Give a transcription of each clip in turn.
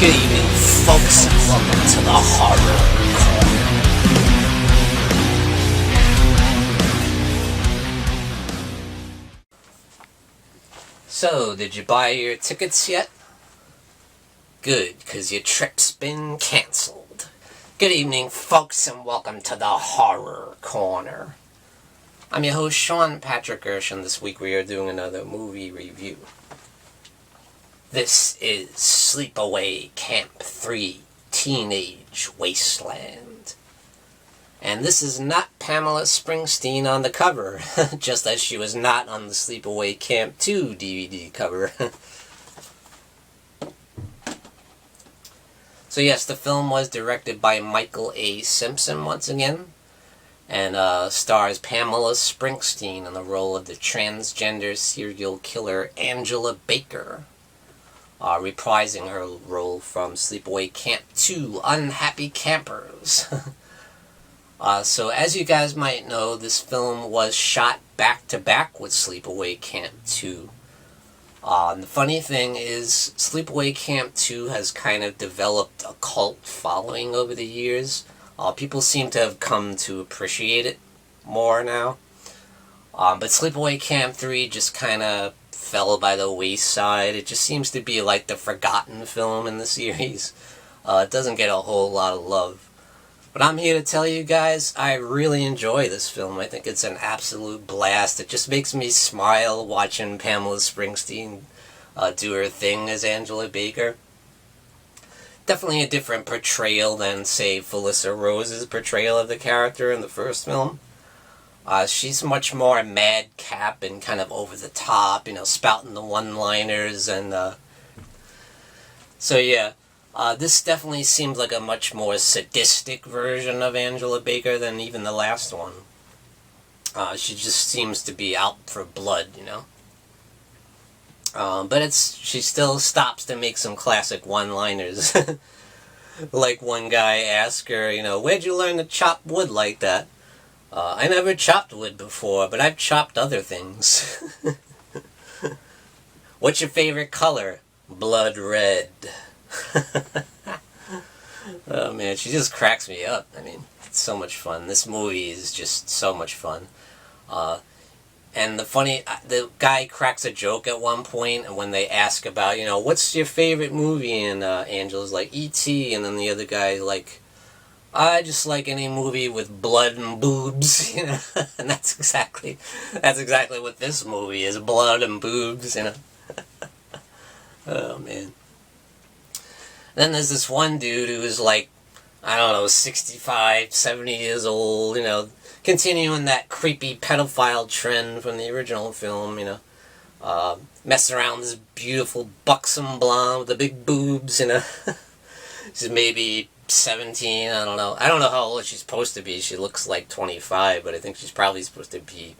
Good evening, folks, and welcome to the Horror Corner. So, did you buy your tickets yet? Good, because your trip's been cancelled. Good evening, folks, and welcome to the Horror Corner. I'm your host, Sean Patrick Erschen. This week we are doing another movie review. This is Sleepaway Camp III, Teenage Wasteland. And this is not Pamela Springsteen on the cover, just as she was not on the Sleepaway Camp II DVD cover. So yes, the film was directed by Michael A. Simpson once again, and stars Pamela Springsteen in the role of the transgender serial killer Angela Baker. Reprising her role from Sleepaway Camp 2, Unhappy Campers. So as you guys might know, this film was shot back-to-back with Sleepaway Camp 2. The funny thing is, Sleepaway Camp 2 has kind of developed a cult following over the years. People seem to have come to appreciate it more now. But Sleepaway Camp 3 just kind of fell by the wayside. It just seems to be like the forgotten film in the series. It doesn't get a whole lot of love. But I'm here to tell you guys, I really enjoy this film. I think it's an absolute blast. It just makes me smile watching Pamela Springsteen do her thing as Angela Baker. Definitely a different portrayal than, say, Felissa Rose's portrayal of the character in the first film. She's much more madcap and kind of over the top, spouting the one-liners, and so yeah, this definitely seems like a much more sadistic version of Angela Baker than even the last one. She just seems to be out for blood, but she still stops to make some classic one-liners. Like one guy asked her, where'd you learn to chop wood like that? I never chopped wood before, but I've chopped other things. What's your favorite color? Blood red. Oh man, she just cracks me up. I mean, it's so much fun. This movie is just so much fun. And the guy cracks a joke at one point, and when they ask about, what's your favorite movie? And Angela's like, E.T., and then the other guy like, I just like any movie with blood and boobs, and that's exactly what this movie is, blood and boobs, Oh, man. Then there's this one dude who's like, 65, 70 years old, continuing that creepy pedophile trend from the original film, messing around with this beautiful buxom blonde with the big boobs, She's maybe 17, I don't know. I don't know how old she's supposed to be. She looks like 25, but I think she's probably supposed to be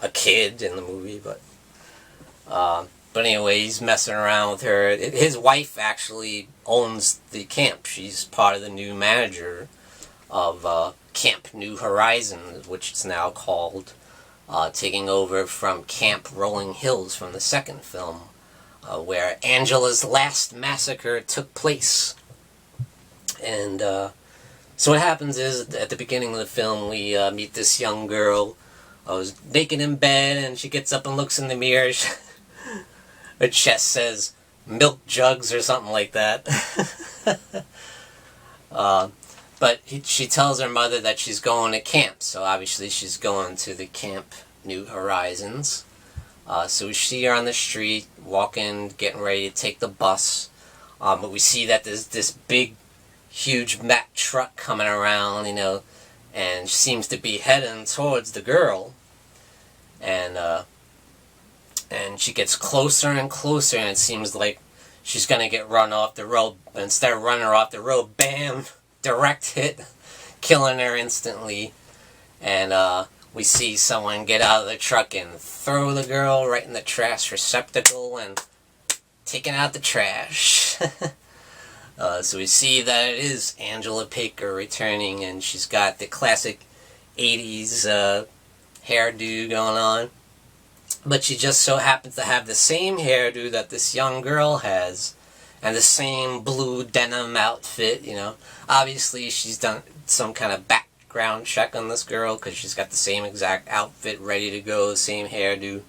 a kid in the movie, but anyway, he's messing around with her. His wife actually owns the camp. She's part of the new manager of Camp New Horizons, which it's now called, taking over from Camp Rolling Hills from the second film, where Angela's last massacre took place. And so what happens is, at the beginning of the film, we meet this young girl who's naked in bed, and she gets up and looks in the mirror. Her chest says, milk jugs or something like that. But she tells her mother that she's going to camp, so obviously she's going to the Camp New Horizons. So we see her on the street, walking, getting ready to take the bus. But we see that there's this big, huge Mack truck coming around, and she seems to be heading towards the girl. And she gets closer and closer, and it seems like she's going to get run off the road. But instead of running her off the road, bam, direct hit, killing her instantly. And we see someone get out of the truck and throw the girl right in the trash receptacle and taking out the trash. So we see that it is Angela Baker returning, and she's got the classic 80s hairdo going on. But she just so happens to have the same hairdo that this young girl has, and the same blue denim outfit, you know. Obviously, she's done some kind of background check on this girl, because she's got the same exact outfit ready to go, same hairdo.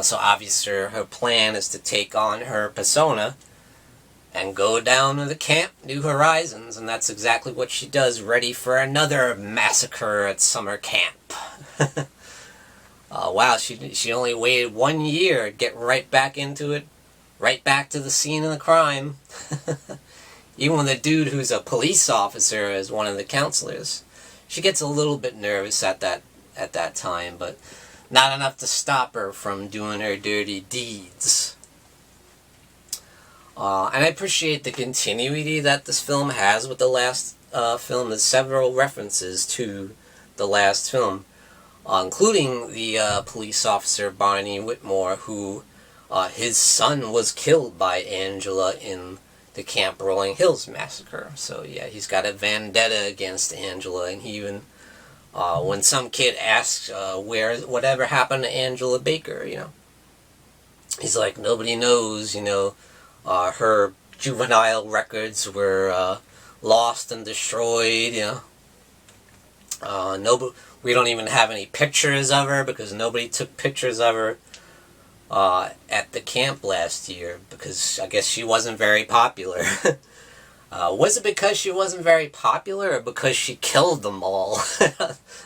So obviously, her plan is to take on her persona and go down to the camp, New Horizons, and that's exactly what she does, ready for another massacre at summer camp. Wow, she only waited 1 year to get right back into it, right back to the scene of the crime. Even when the dude who's a police officer is one of the counselors, she gets a little bit nervous at that time, but not enough to stop her from doing her dirty deeds. And I appreciate the continuity that this film has with the last film. There's several references to the last film, including the police officer Barney Whitmore, who his son was killed by Angela in the Camp Rolling Hills massacre. So yeah, he's got a vendetta against Angela, and he even, when some kid asks whatever happened to Angela Baker, you know, he's like, nobody knows, you know, her juvenile records were lost and destroyed, you know. We don't even have any pictures of her, because nobody took pictures of her at the camp last year, because I guess she wasn't very popular. Was it because she wasn't very popular, or because she killed them all?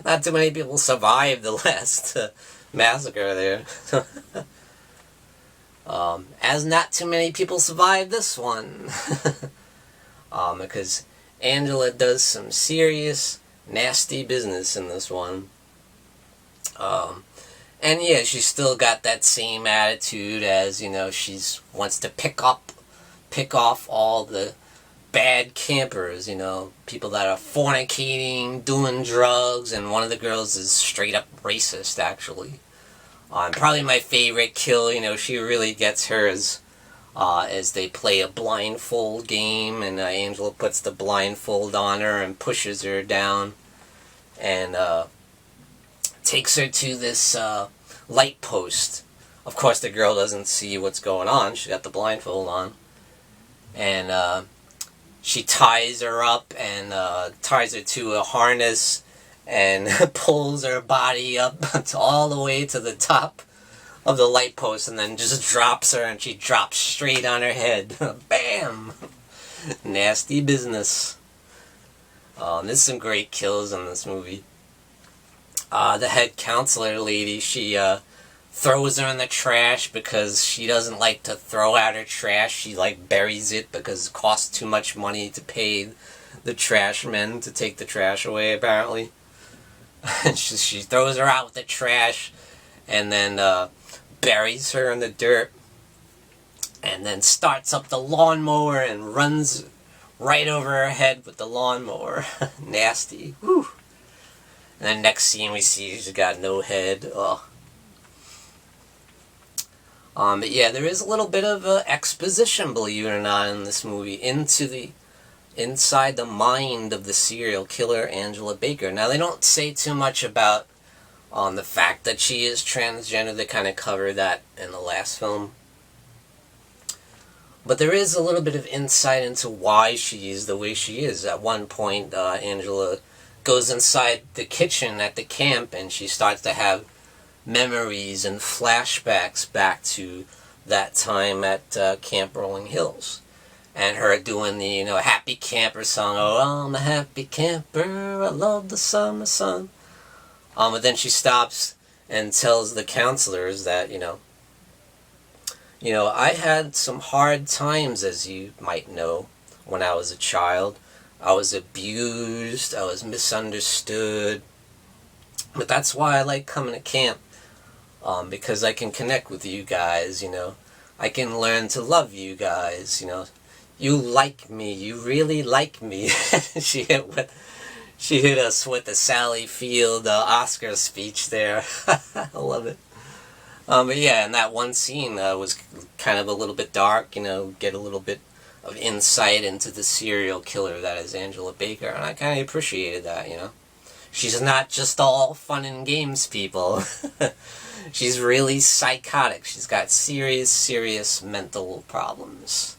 Not too many people survived the last massacre there. As not too many people survived this one. Because Angela does some serious, nasty business in this one. And yeah, she's still got that same attitude as, you know, she's wants to pick off all the bad campers, you know, people that are fornicating, doing drugs, and one of the girls is straight up racist, actually. Probably my favorite kill, you know, she really gets hers as they play a blindfold game, and Angela puts the blindfold on her and pushes her down, and takes her to this light post. Of course, the girl doesn't see what's going on. She's got the blindfold on. And she ties her up and ties her to a harness and pulls her body up all the way to the top of the light post, and then just drops her, and she drops straight on her head. Bam! Nasty business. There's some great kills in this movie. The head counselor lady, she throws her in the trash because she doesn't like to throw out her trash. She like buries it because it costs too much money to pay the trash men to take the trash away, apparently. And she throws her out with the trash, and then buries her in the dirt, and then starts up the lawnmower and runs right over her head with the lawnmower. Nasty. Whew. And then next scene we see she's got no head. Ugh. But yeah, there is a little bit of exposition, believe it or not, in this movie inside the mind of the serial killer Angela Baker. Now, they don't say too much about the fact that she is transgender. They kind of cover that in the last film. But there is a little bit of insight into why she is the way she is. At one point, Angela goes inside the kitchen at the camp, and she starts to have memories and flashbacks back to that time at Camp Rolling Hills. And her doing the, you know, happy camper song, oh, I'm a happy camper, I love the summer sun. But then she stops and tells the counselors that, you know, I had some hard times, as you might know, when I was a child. I was abused, I was misunderstood. But that's why I like coming to camp, because I can connect with you guys, you know. I can learn to love you guys, you know. You like me. You really like me. She hit us with the Sally Field Oscar speech there. I love it. But yeah, and that one scene was kind of a little bit dark, you know, get a little bit of insight into the serial killer that is Angela Baker, and I kind of appreciated that, you know. She's not just all fun and games, people. She's really psychotic. She's got serious, serious mental problems.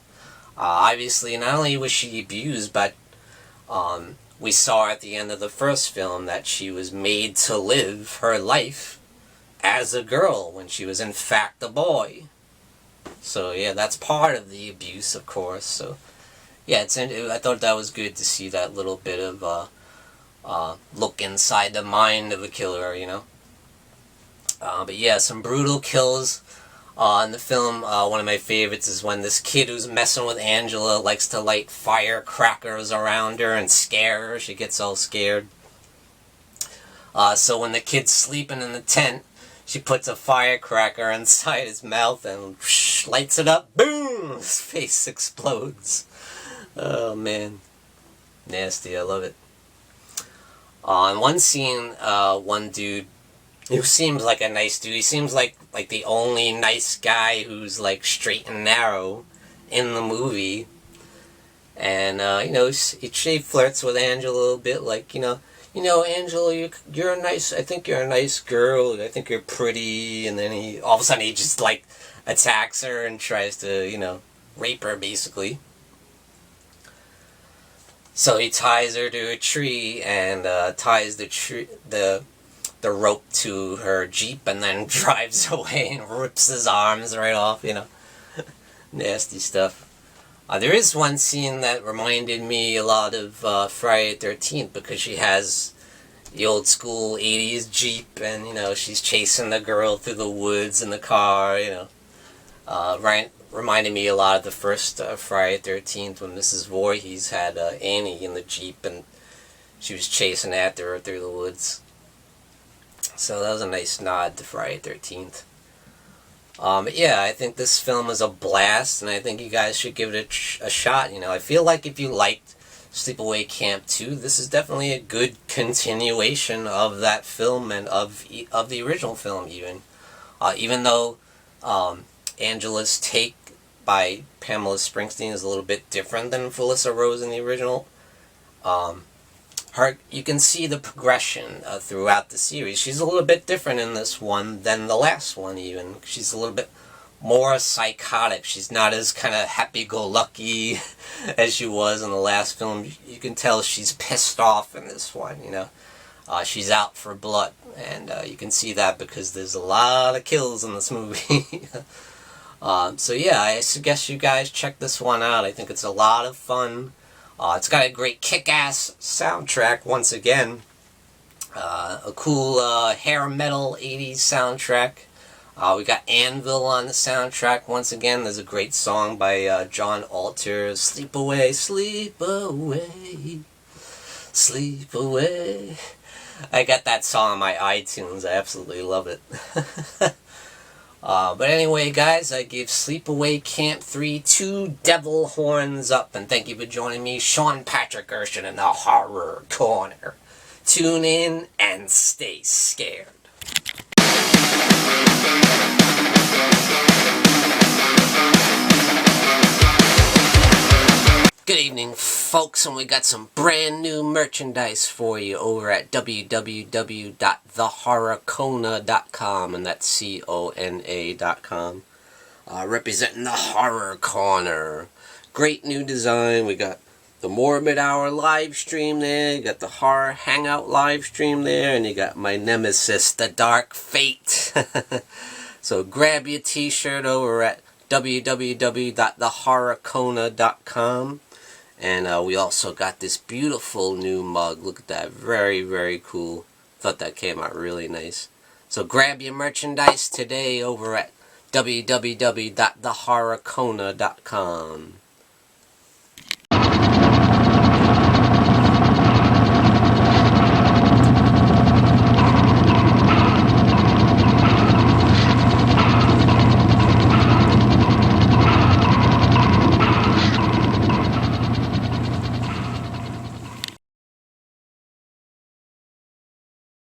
Obviously, not only was she abused, but we saw at the end of the first film that she was made to live her life as a girl when she was in fact a boy. So yeah, that's part of the abuse, of course. So yeah, I thought that was good to see that little bit of look inside the mind of a killer, you know. But yeah, some brutal kills in the film. One of my favorites is when this kid who's messing with Angela likes to light firecrackers around her and scare her. She gets all scared. So when the kid's sleeping in the tent, she puts a firecracker inside his mouth and lights it up. Boom! His face explodes. Oh man. Nasty, I love it. In one scene, one dude who seems like a nice dude, he seems like the only nice guy who's like straight and narrow in the movie. And, you know, she flirts with Angela a little bit, like, you know, Angela, you're a nice, I think you're a nice girl, I think you're pretty, and then all of a sudden he just, like, attacks her and tries to, you know, rape her, basically. So he ties her to a tree and ties the rope to her Jeep and then drives away and rips his arms right off, you know. Nasty stuff. There is one scene that reminded me a lot of Friday the 13th because she has the old school 80s Jeep and, you know, she's chasing the girl through the woods in the car, you know. Reminded me a lot of the first Friday the 13th when Mrs. Voorhees had Annie in the Jeep and she was chasing after her through the woods. So that was a nice nod to Friday the 13th. But yeah, I think this film is a blast, and I think you guys should give it a shot. You know, I feel like if you liked Sleepaway Camp 2, this is definitely a good continuation of that film and of the original film, even. Even though Angela's take by Pamela Springsteen is a little bit different than Felissa Rose in the original. You can see the progression throughout the series. She's a little bit different in this one than the last one, even. She's a little bit more psychotic. She's not as kind of happy-go-lucky as she was in the last film. You can tell she's pissed off in this one, you know. She's out for blood, and you can see that because there's a lot of kills in this movie. So yeah, I suggest you guys check this one out. I think it's a lot of fun. It's got a great kick-ass soundtrack, once again. A cool hair metal 80s soundtrack. We got Anvil on the soundtrack, once again. There's a great song by John Alter, Sleep Away, Sleep Away, Sleep Away. I got that song on my iTunes. I absolutely love it. But anyway, guys, I give Sleepaway Camp 3 2 devil horns up. And thank you for joining me, Sean Patrick Erschen, in the Horror Corner. Tune in and stay scared. Good evening, folks, and we got some brand new merchandise for you over at www.thehorrorcona.com, and that's CONA.com. Representing the Horror Corner. Great new design. We got the Morbid Hour live stream there, you got the Horror Hangout live stream there, and you got my nemesis, the Dark Fate. So grab your t-shirt over at www.thehorrorcona.com. And we also got this beautiful new mug. Look at that. Very, very cool. Thought that came out really nice. So grab your merchandise today over at www.thehorrorcona.com.